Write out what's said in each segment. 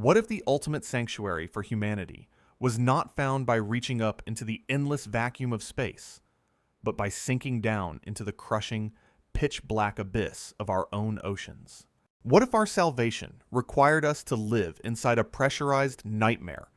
What if the ultimate sanctuary for humanity was not found by reaching up into the endless vacuum of space, but by sinking down into the crushing, pitch-black abyss of our own oceans? What if our salvation required us to live inside a pressurized nightmare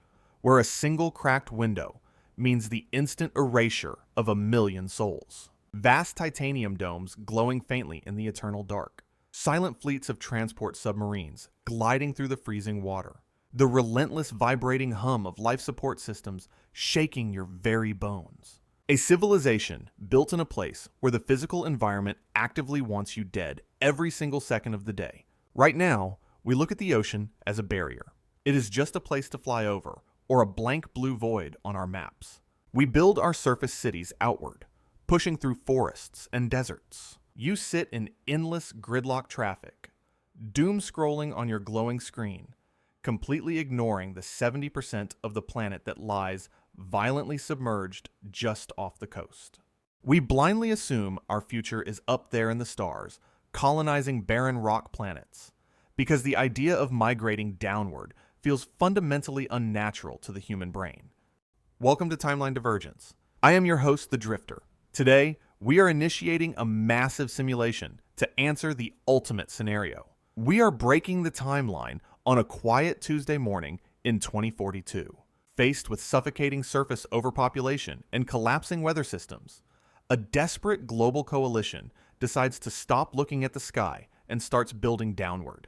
where a single cracked window means the instant erasure of a million souls? Vast titanium domes glowing faintly in the eternal dark. Silent fleets of transport submarines gliding through the freezing water. The relentless vibrating hum of life support systems shaking your very bones. A civilization built in a place where the physical environment actively wants you dead every single second of the day. Right now, we look at the ocean as a barrier. It is just a place to fly over, or a blank blue void on our maps. We build our surface cities outward, pushing through forests and deserts. You sit in endless gridlock traffic, doom scrolling on your glowing screen, completely ignoring the 70% of the planet that lies violently submerged just off the coast. We blindly assume our future is up there in the stars, colonizing barren rock planets, because the idea of migrating downward feels fundamentally unnatural to the human brain. Welcome to Timeline Divergence. I am your host, The Drifter. Today, we are initiating a massive simulation to answer the ultimate scenario. We are breaking the timeline on a quiet Tuesday morning in 2042. Faced with suffocating surface overpopulation and collapsing weather systems, a desperate global coalition decides to stop looking at the sky and starts building downward.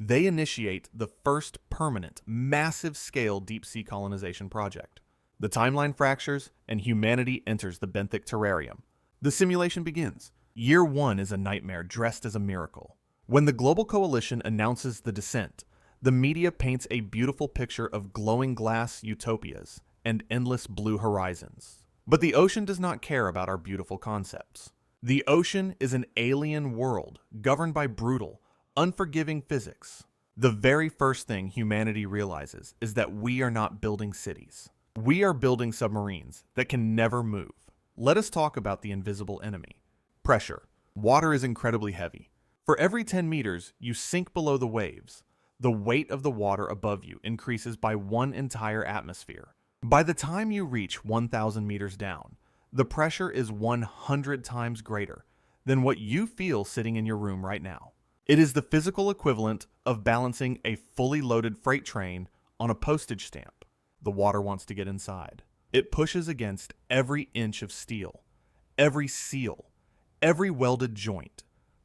They initiate the first permanent, massive-scale deep-sea colonization project. The timeline fractures, and humanity enters the Benthic Terrarium. The simulation begins. Year 1 is a nightmare dressed as a miracle. When the global coalition announces the descent, the media paints a beautiful picture of glowing glass utopias and endless blue horizons. But the ocean does not care about our beautiful concepts. The ocean is an alien world governed by brutal, unforgiving physics. The very first thing humanity realizes is that we are not building cities. We are building submarines that can never move. Let us talk about the invisible enemy. Pressure. Water is incredibly heavy. For every 10 meters you sink below the waves, the weight of the water above you increases by one entire atmosphere. By the time you reach 1,000 meters down, the pressure is 100 times greater than what you feel sitting in your room right now. It is the physical equivalent of balancing a fully loaded freight train on a postage stamp. The water wants to get inside. It pushes against every inch of steel, every seal, every welded joint,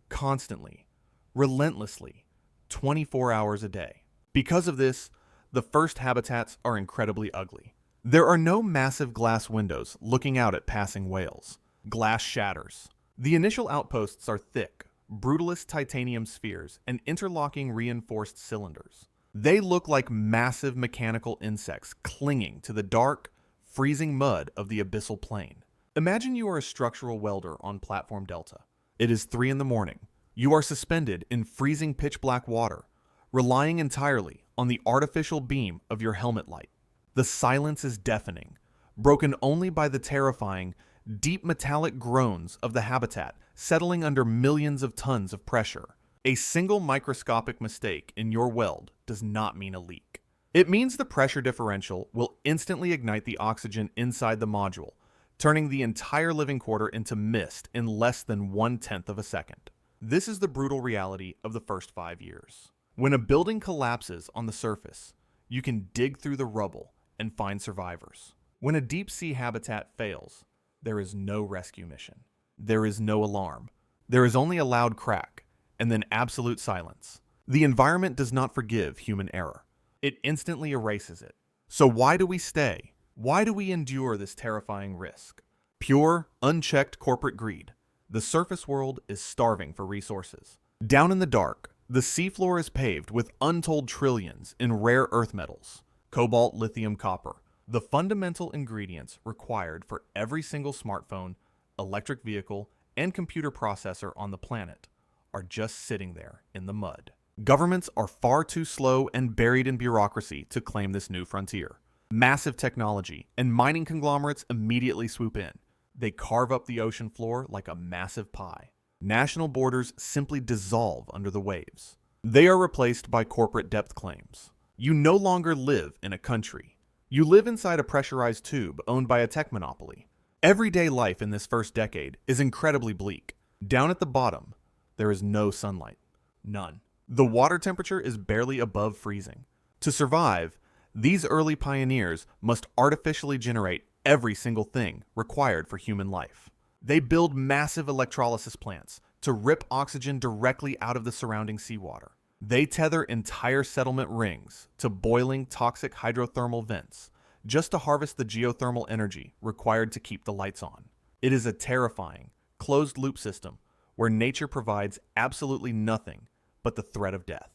constantly, relentlessly, 24 hours a day. Because of this, the first habitats are incredibly ugly. There are no massive glass windows looking out at passing whales. Glass shatters. The initial outposts are thick, brutalist titanium spheres and interlocking reinforced cylinders. They look like massive mechanical insects clinging to the dark, freezing mud of the abyssal plain. Imagine you are a structural welder on Platform Delta. It is 3 in the morning. You are suspended in freezing pitch-black water, relying entirely on the artificial beam of your helmet light. The silence is deafening, broken only by the terrifying, deep metallic groans of the habitat settling under millions of tons of pressure. A single microscopic mistake in your weld does not mean a leak. It means the pressure differential will instantly ignite the oxygen inside the module, turning the entire living quarter into mist in less than 1/10 of a second. This is the brutal reality of the first 5 years. When a building collapses on the surface, you can dig through the rubble and find survivors. When a deep-sea habitat fails, there is no rescue mission. There is no alarm. There is only a loud crack, and then absolute silence. The environment does not forgive human error. It instantly erases it. So why do we stay? Why do we endure this terrifying risk? Pure, unchecked corporate greed. The surface world is starving for resources. Down in the dark, the seafloor is paved with untold trillions in rare earth metals. Cobalt, lithium, copper. The fundamental ingredients required for every single smartphone, electric vehicle, and computer processor on the planet are just sitting there in the mud. Governments are far too slow and buried in bureaucracy to claim this new frontier. Massive technology and mining conglomerates immediately swoop in. They carve up the ocean floor like a massive pie. National borders simply dissolve under the waves. They are replaced by corporate depth claims. You no longer live in a country. You live inside a pressurized tube owned by a tech monopoly. Everyday life in this first decade is incredibly bleak. Down at the bottom, there is no sunlight. None. The water temperature is barely above freezing. To survive, these early pioneers must artificially generate every single thing required for human life. They build massive electrolysis plants to rip oxygen directly out of the surrounding seawater. They tether entire settlement rings to boiling toxic hydrothermal vents just to harvest the geothermal energy required to keep the lights on. It is a terrifying, closed-loop system where nature provides absolutely nothing but the threat of death.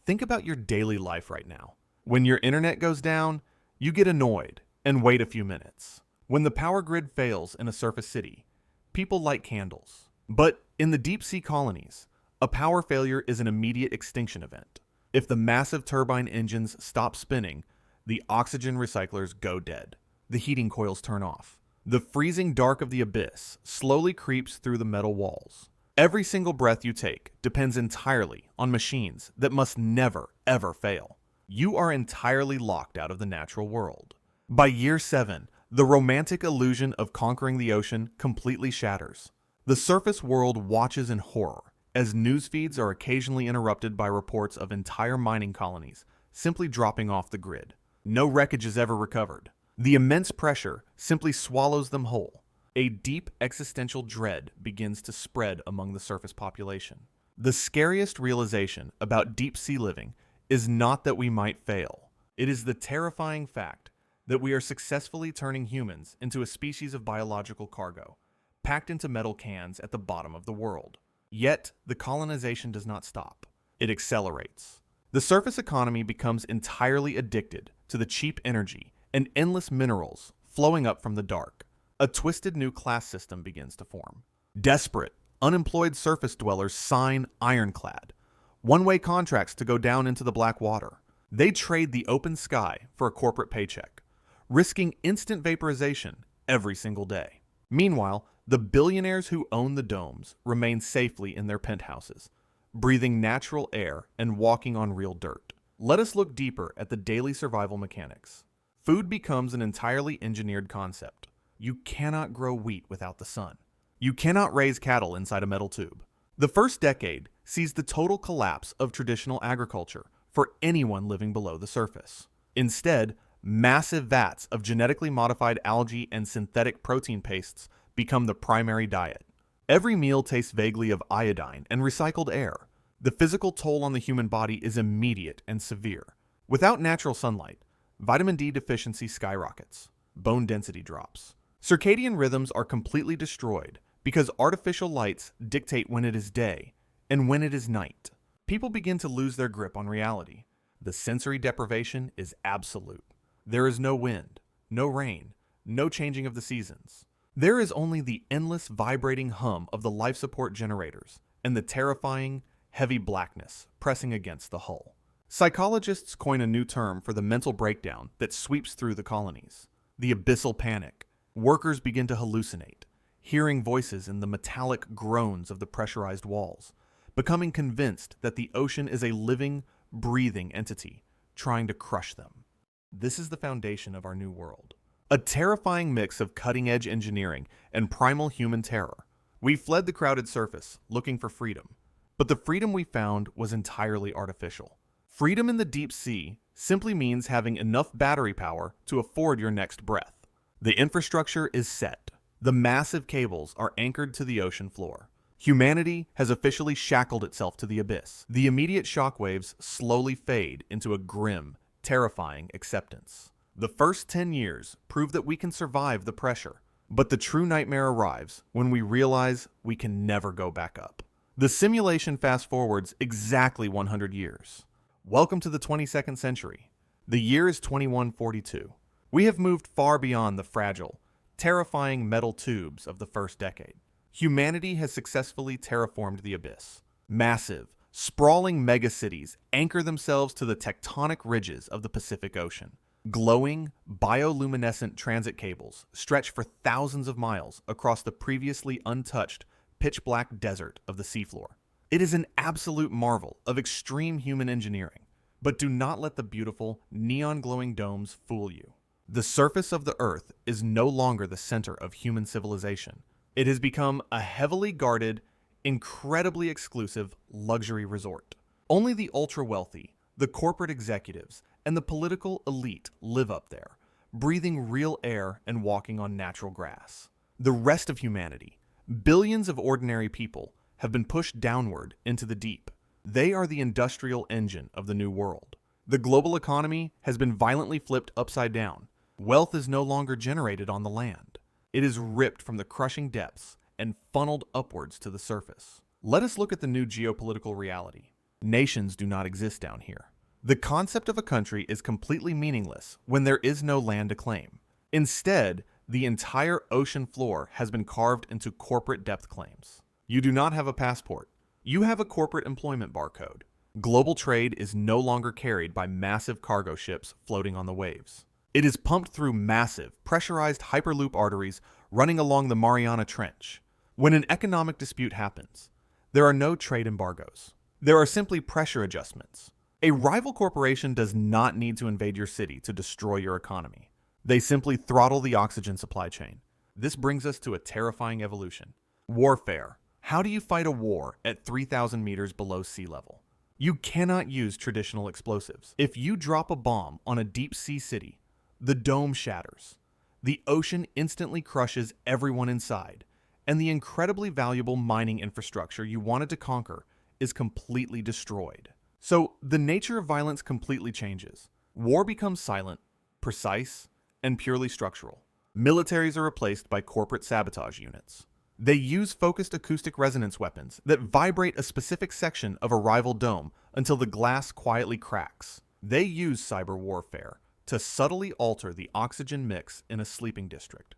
Think about your daily life right now. When your internet goes down, you get annoyed and wait a few minutes. When the power grid fails in a surface city, people light candles. But in the deep sea colonies, a power failure is an immediate extinction event. If the massive turbine engines stop spinning, the oxygen recyclers go dead. The heating coils turn off. The freezing dark of the abyss slowly creeps through the metal walls. Every single breath you take depends entirely on machines that must never, ever fail. You are entirely locked out of the natural world. By year 7, the romantic illusion of conquering the ocean completely shatters. The surface world watches in horror as news feeds are occasionally interrupted by reports of entire mining colonies simply dropping off the grid. No wreckage is ever recovered. The immense pressure simply swallows them whole. A deep existential dread begins to spread among the surface population. The scariest realization about deep sea living is not that we might fail. It is the terrifying fact that we are successfully turning humans into a species of biological cargo, packed into metal cans at the bottom of the world. Yet, the colonization does not stop. It accelerates. The surface economy becomes entirely addicted to the cheap energy and endless minerals flowing up from the dark. A twisted new class system begins to form. Desperate, unemployed surface dwellers sign ironclad, one-way contracts to go down into the black water. They trade the open sky for a corporate paycheck, risking instant vaporization every single day. Meanwhile, the billionaires who own the domes remain safely in their penthouses, breathing natural air and walking on real dirt. Let us look deeper at the daily survival mechanics. Food becomes an entirely engineered concept. You cannot grow wheat without the sun. You cannot raise cattle inside a metal tube. The first decade sees the total collapse of traditional agriculture for anyone living below the surface. Instead, massive vats of genetically modified algae and synthetic protein pastes become the primary diet. Every meal tastes vaguely of iodine and recycled air. The physical toll on the human body is immediate and severe. Without natural sunlight, vitamin D deficiency skyrockets. Bone density drops. Circadian rhythms are completely destroyed because artificial lights dictate when it is day and when it is night. People begin to lose their grip on reality. The sensory deprivation is absolute. There is no wind, no rain, no changing of the seasons. There is only the endless vibrating hum of the life support generators and the terrifying, heavy blackness pressing against the hull. Psychologists coin a new term for the mental breakdown that sweeps through the colonies. The abyssal panic. Workers begin to hallucinate, hearing voices in the metallic groans of the pressurized walls, becoming convinced that the ocean is a living, breathing entity trying to crush them. This is the foundation of our new world. A terrifying mix of cutting-edge engineering and primal human terror. We fled the crowded surface, looking for freedom. But the freedom we found was entirely artificial. Freedom in the deep sea simply means having enough battery power to afford your next breath. The infrastructure is set. The massive cables are anchored to the ocean floor. Humanity has officially shackled itself to the abyss. The immediate shockwaves slowly fade into a grim, terrifying acceptance. The first 10 years prove that we can survive the pressure, but the true nightmare arrives when we realize we can never go back up. The simulation fast forwards exactly 100 years. Welcome to the 22nd century. The year is 2142. We have moved far beyond the fragile, terrifying metal tubes of the first decade. Humanity has successfully terraformed the abyss. Massive, sprawling megacities anchor themselves to the tectonic ridges of the Pacific Ocean. Glowing, bioluminescent transit cables stretch for thousands of miles across the previously untouched, pitch-black desert of the seafloor. It is an absolute marvel of extreme human engineering, But do not let the beautiful, neon-glowing domes fool you. The surface of the Earth is no longer the center of human civilization. It has become a heavily guarded, incredibly exclusive luxury resort. Only the ultra-wealthy, the corporate executives, and the political elite live up there, breathing real air and walking on natural grass. The rest of humanity, billions of ordinary people, have been pushed downward into the deep. They are the industrial engine of the new world. The global economy has been violently flipped upside down. Wealth is no longer generated on the land. It is ripped from the crushing depths and funneled upwards to the surface. Let us look at the new geopolitical reality. Nations do not exist down here. The concept of a country is completely meaningless when there is no land to claim. Instead, the entire ocean floor has been carved into corporate depth claims. You do not have a passport. You have a corporate employment barcode. Global trade is no longer carried by massive cargo ships floating on the waves. It is pumped through massive, pressurized hyperloop arteries running along the Mariana Trench. When an economic dispute happens, there are no trade embargoes. There are simply pressure adjustments. A rival corporation does not need to invade your city to destroy your economy. They simply throttle the oxygen supply chain. This brings us to a terrifying evolution. Warfare. How do you fight a war at 3,000 meters below sea level? You cannot use traditional explosives. If you drop a bomb on a deep sea city, the dome shatters. The ocean instantly crushes everyone inside, and the incredibly valuable mining infrastructure you wanted to conquer is completely destroyed. So the nature of violence completely changes. War becomes silent, precise, and purely structural. Militaries are replaced by corporate sabotage units. They use focused acoustic resonance weapons that vibrate a specific section of a rival dome until the glass quietly cracks. They use cyber warfare to subtly alter the oxygen mix in a sleeping district,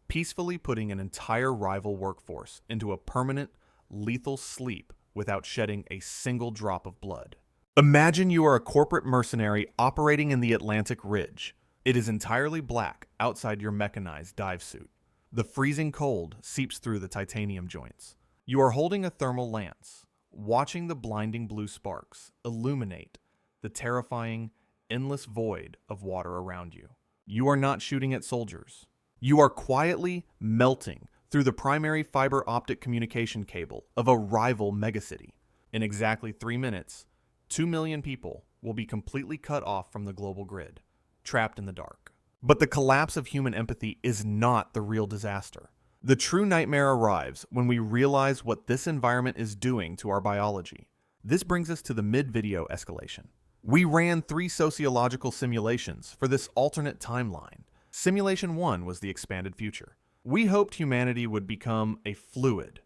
peacefully putting an entire rival workforce into a permanent, lethal sleep without shedding a single drop of blood. Imagine you are a corporate mercenary operating in the Atlantic Ridge. It is entirely black outside your mechanized dive suit. The freezing cold seeps through the titanium joints. You are holding a thermal lance, watching the blinding blue sparks illuminate the terrifying, endless void of water around you. You are not shooting at soldiers. You are quietly melting through the primary fiber optic communication cable of a rival megacity. In exactly 3 minutes, 2 million people will be completely cut off from the global grid, trapped in the dark. But the collapse of human empathy is not the real disaster. The true nightmare arrives when we realize what this environment is doing to our biology. This brings us to the mid-video escalation. We ran 3 sociological simulations for this alternate timeline. Simulation 1 was the expanded future. We hoped humanity would become a fluid,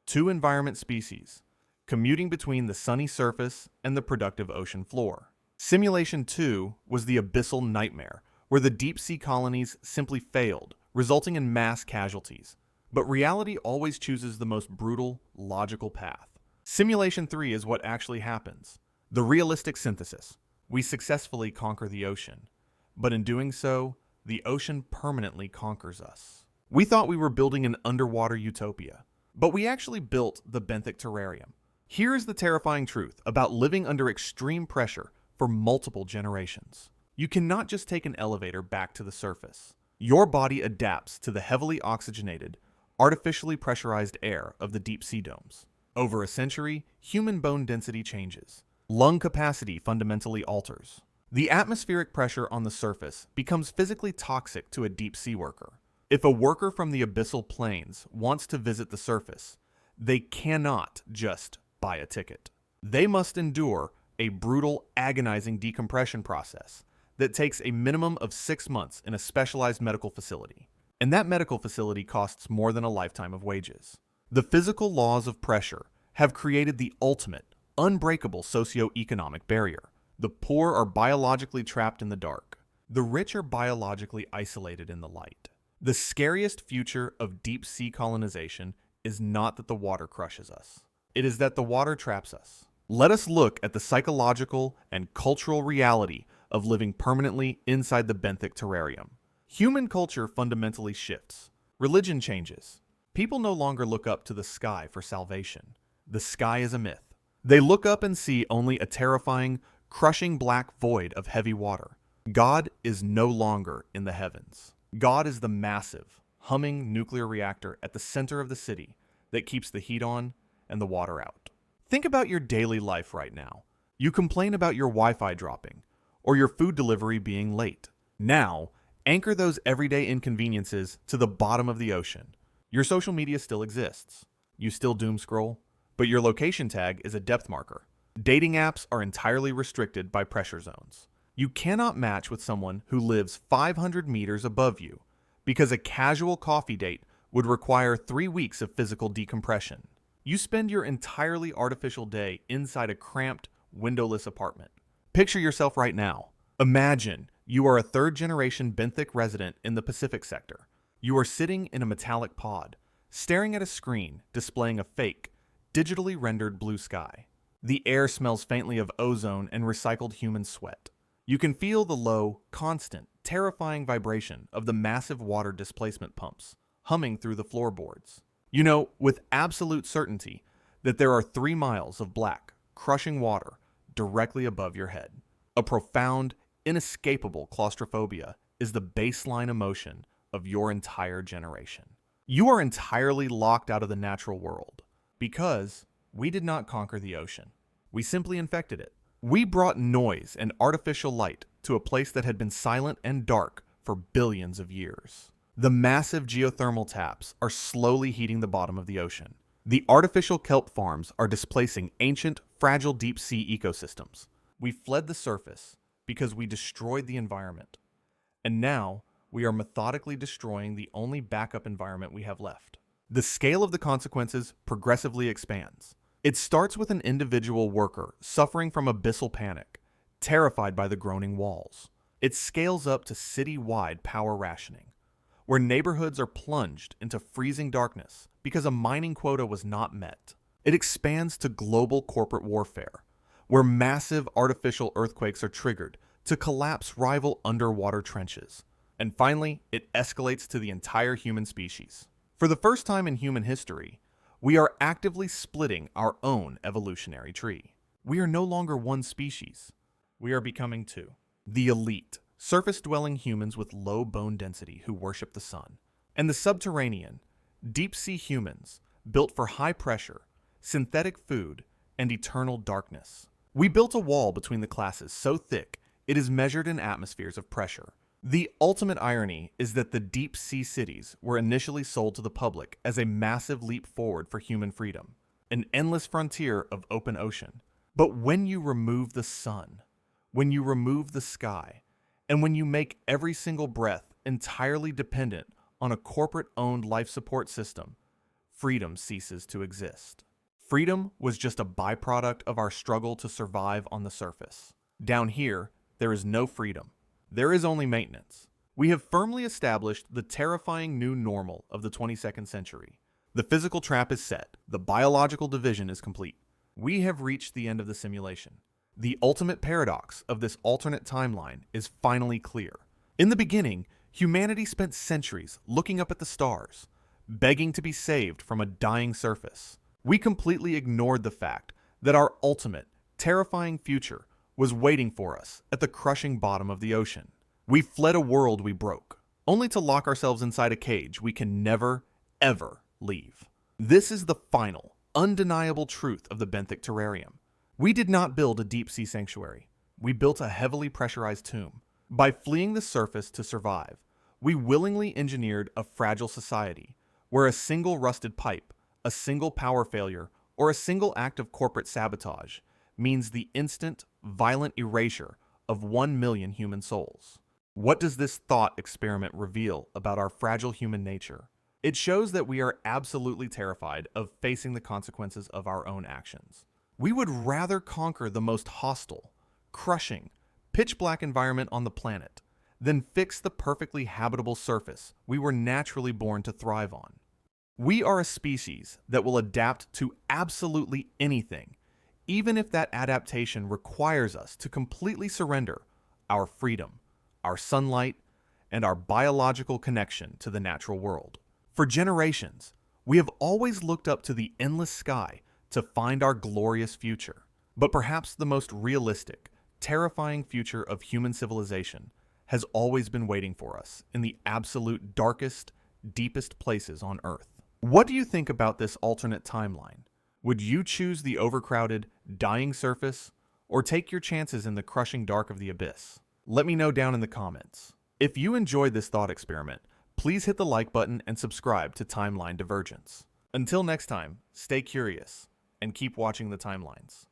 2-environment species, commuting between the sunny surface and the productive ocean floor. Simulation 2 was the abyssal nightmare, where the deep-sea colonies simply failed, resulting in mass casualties. But reality always chooses the most brutal, logical path. Simulation 3 is what actually happens. The realistic synthesis. We successfully conquer the ocean, but in doing so, the ocean permanently conquers us. We thought we were building an underwater utopia, but we actually built the Benthic Terrarium. Here is the terrifying truth about living under extreme pressure for multiple generations. You cannot just take an elevator back to the surface. Your body adapts to the heavily oxygenated, artificially pressurized air of the deep sea domes. Over a century, human bone density changes. Lung capacity fundamentally alters. The atmospheric pressure on the surface becomes physically toxic to a deep sea worker. If a worker from the abyssal plains wants to visit the surface, they cannot just buy a ticket. They must endure a brutal, agonizing decompression process that takes a minimum of 6 months in a specialized medical facility. And that medical facility costs more than a lifetime of wages. The physical laws of pressure have created the ultimate, unbreakable socioeconomic barrier. The poor are biologically trapped in the dark. The rich are biologically isolated in the light. The scariest future of deep sea colonization is not that the water crushes us. It is that the water traps us. Let us look at the psychological and cultural reality of living permanently inside the Benthic Terrarium. Human culture fundamentally shifts. Religion changes. People no longer look up to the sky for salvation. The sky is a myth. They look up and see only a terrifying, crushing black void of heavy water. God is no longer in the heavens. God is the massive, humming nuclear reactor at the center of the city that keeps the heat on and the water out. Think about your daily life right now. You complain about your Wi-Fi dropping or your food delivery being late. Now, anchor those everyday inconveniences to the bottom of the ocean. Your social media still exists. You still doom scroll, but your location tag is a depth marker. Dating apps are entirely restricted by pressure zones. You cannot match with someone who lives 500 meters above you because a casual coffee date would require 3 weeks of physical decompression. You spend your entirely artificial day inside a cramped, windowless apartment. Picture yourself right now. Imagine you are a third-generation Benthic resident in the Pacific sector. You are sitting in a metallic pod, staring at a screen displaying a fake, digitally rendered blue sky. The air smells faintly of ozone and recycled human sweat. You can feel the low, constant, terrifying vibration of the massive water displacement pumps humming through the floorboards. You know with absolute certainty that there are 3 miles of black, crushing water directly above your head. A profound, inescapable claustrophobia is the baseline emotion of your entire generation. You are entirely locked out of the natural world because we did not conquer the ocean. We simply infected it. We brought noise and artificial light to a place that had been silent and dark for billions of years. The massive geothermal taps are slowly heating the bottom of the ocean. The artificial kelp farms are displacing ancient, fragile deep-sea ecosystems. We fled the surface because we destroyed the environment. And now, we are methodically destroying the only backup environment we have left. The scale of the consequences progressively expands. It starts with an individual worker suffering from abyssal panic, terrified by the groaning walls. It scales up to city-wide power rationing, where neighborhoods are plunged into freezing darkness because a mining quota was not met. It expands to global corporate warfare, where massive artificial earthquakes are triggered to collapse rival underwater trenches. And finally, it escalates to the entire human species. For the first time in human history, we are actively splitting our own evolutionary tree. We are no longer one species. We are becoming 2. The elite, surface-dwelling humans with low bone density who worship the sun, and the subterranean, deep-sea humans built for high pressure, synthetic food, and eternal darkness. We built a wall between the classes so thick it is measured in atmospheres of pressure. The ultimate irony is that the deep-sea cities were initially sold to the public as a massive leap forward for human freedom, an endless frontier of open ocean. But when you remove the sun, when you remove the sky, and when you make every single breath entirely dependent on a corporate-owned life support system, freedom ceases to exist. Freedom was just a byproduct of our struggle to survive on the surface. Down here, there is no freedom. There is only maintenance. We have firmly established the terrifying new normal of the 22nd century. The physical trap is set. The biological division is complete. We have reached the end of the simulation. The ultimate paradox of this alternate timeline is finally clear. In the beginning, humanity spent centuries looking up at the stars, begging to be saved from a dying surface. We completely ignored the fact that our ultimate, terrifying future was waiting for us at the crushing bottom of the ocean. We fled a world we broke, only to lock ourselves inside a cage we can never, ever leave. This is the final, undeniable truth of the Benthic Terrarium. We did not build a deep-sea sanctuary. We built a heavily pressurized tomb. By fleeing the surface to survive, we willingly engineered a fragile society where a single rusted pipe, a single power failure, or a single act of corporate sabotage means the instant, violent erasure of 1 million human souls. What does this thought experiment reveal about our fragile human nature? It shows that we are absolutely terrified of facing the consequences of our own actions. We would rather conquer the most hostile, crushing, pitch-black environment on the planet than fix the perfectly habitable surface we were naturally born to thrive on. We are a species that will adapt to absolutely anything, even if that adaptation requires us to completely surrender our freedom, our sunlight, and our biological connection to the natural world. For generations, we have always looked up to the endless sky to find our glorious future. But perhaps the most realistic, terrifying future of human civilization has always been waiting for us in the absolute darkest, deepest places on Earth. What do you think about this alternate timeline? Would you choose the overcrowded, dying surface, or take your chances in the crushing dark of the abyss? Let me know down in the comments. If you enjoyed this thought experiment, please hit the like button and subscribe to Timeline Divergence. Until next time, stay curious and keep watching the timelines.